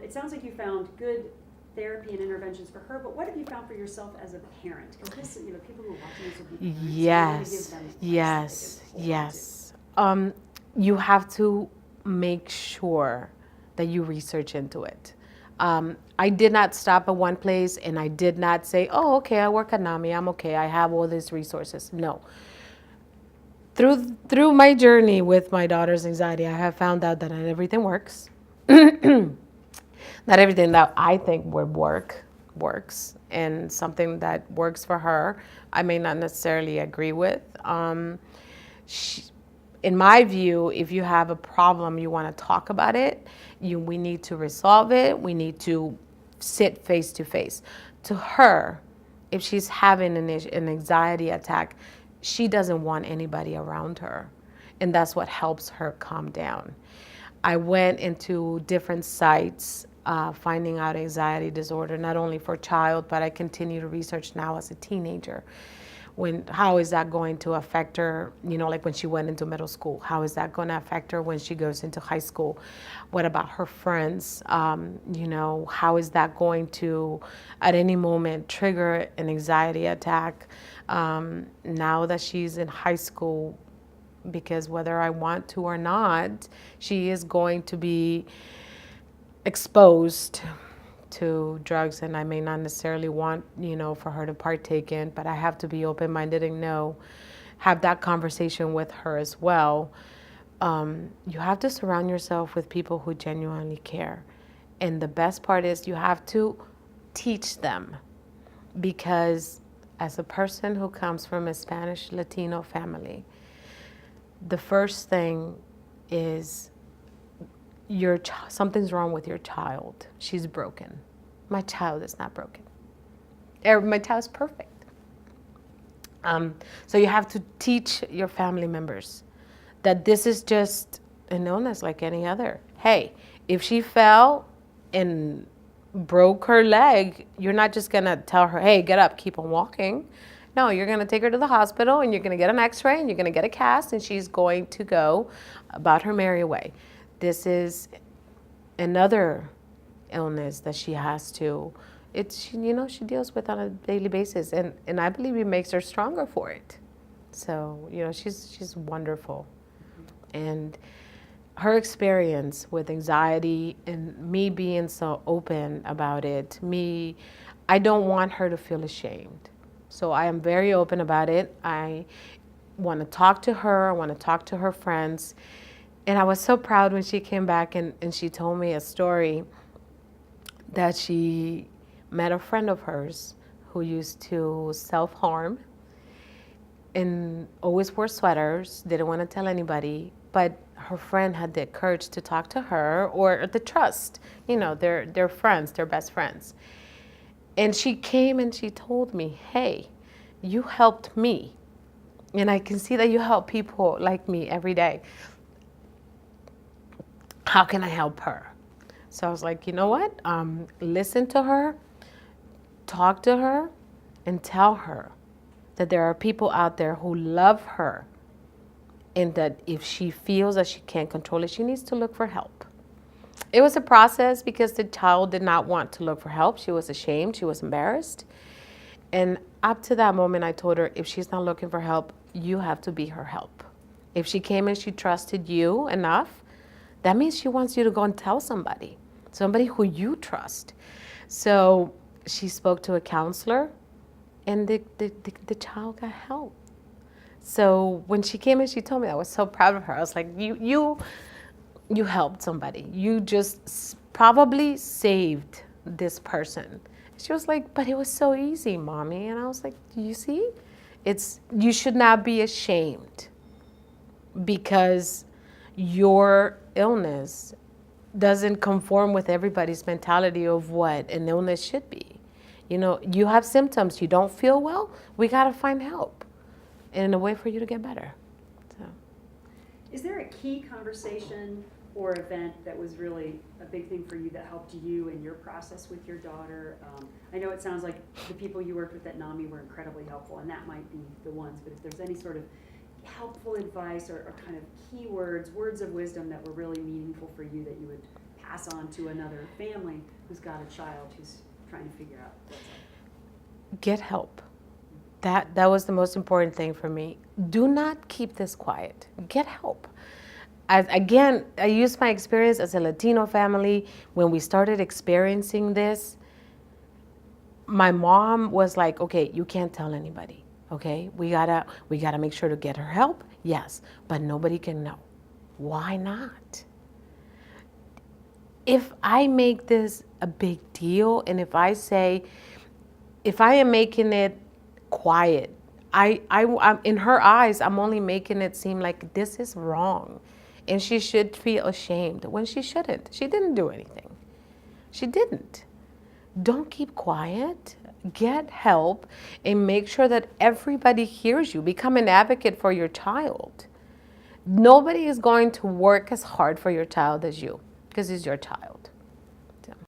it sounds like you found good therapy and interventions for her, but what have you found for yourself as a parent? Because this, people who are watching this will be parents. Yes, yes, yes. You have to make sure that you research into it. I did not stop at one place and I did not say, oh, okay, I work at NAMI, I'm okay, I have all these resources. No. Through my journey with my daughter's anxiety, I have found out that not everything works. Not everything that I think would work works, and something that works for her, I may not necessarily agree with. She, in my view, if you have a problem, you want to talk about it, we need to resolve it. We need to sit face to face. To her, if she's having an anxiety attack, she doesn't want anybody around her. And that's what helps her calm down. I went into different sites finding out anxiety disorder, not only for child, but I continue to research now as a teenager. How is that going to affect her, like when she went into middle school? How is that going to affect her when she goes into high school? What about her friends? How is that going to, at any moment, trigger an anxiety attack? Now that she's in high school, because whether I want to or not, she is going to be exposed to drugs, and I may not necessarily want, for her to partake in, but I have to be open-minded and have that conversation with her as well. You have to surround yourself with people who genuinely care. And the best part is you have to teach them, because as a person who comes from a Spanish Latino family, the first thing is something's wrong with your child. She's broken. My child is not broken. My child is perfect. So you have to teach your family members that this is just an illness like any other. Hey, if she fell and broke her leg, you're not just gonna tell her, hey, get up, keep on walking. No, you're gonna take her to the hospital and you're gonna get an x-ray and you're gonna get a cast, and she's going to go about her merry way. This is another illness that she has to, she deals with on a daily basis, and I believe it makes her stronger for it. So, she's wonderful. And her experience with anxiety and me being so open about it, I don't want her to feel ashamed. So I am very open about it. I want to talk to her. I want to talk to her friends. And I was so proud when she came back and she told me a story that she met a friend of hers who used to self-harm and always wore sweaters, didn't want to tell anybody, but her friend had the courage to talk to her, or the trust, they're friends, they're best friends. And she came and she told me, hey, you helped me. And I can see that you help people like me every day. How can I help her? So I was like, you know what? Listen to her, talk to her, and tell her that there are people out there who love her, and that if she feels that she can't control it, she needs to look for help. It was a process because the child did not want to look for help. She was ashamed. She was embarrassed. And up to that moment, I told her, if she's not looking for help, you have to be her help. If she came and she trusted you enough, that means she wants you to go and tell somebody who you trust. So she spoke to a counselor, and the child got help. So when she came and she told me, I was so proud of her. I was like, you helped somebody. You just probably saved this person. She was like, but it was so easy, Mommy. And I was like, do you see? You should not be ashamed, because your illness doesn't conform with everybody's mentality of what an illness should be. You have symptoms, you don't feel well, we gotta find help and a way for you to get better. So, is there a key conversation or event that was really a big thing for you that helped you in your process with your daughter? I know it sounds like the people you worked with at NAMI were incredibly helpful, and that might be the ones, but if there's any sort of helpful advice or kind of key words of wisdom that were really meaningful for you that you would pass on to another family who's got a child who's trying to figure out what's up. Get help. That was the most important thing for me. Do not keep this quiet. Get help. Again, I used my experience as a Latino family. When we started experiencing this, my mom was like, okay, you can't tell anybody. Okay, we gotta make sure to get her help. Yes, but nobody can know. Why not? If I make this a big deal, and if I am making it quiet, I'm in her eyes, I'm only making it seem like this is wrong, and she should feel ashamed when she shouldn't. She didn't do anything. She didn't. Don't keep quiet. Get help and make sure that everybody hears you. Become an advocate for your child. Nobody is going to work as hard for your child as you because it's your child.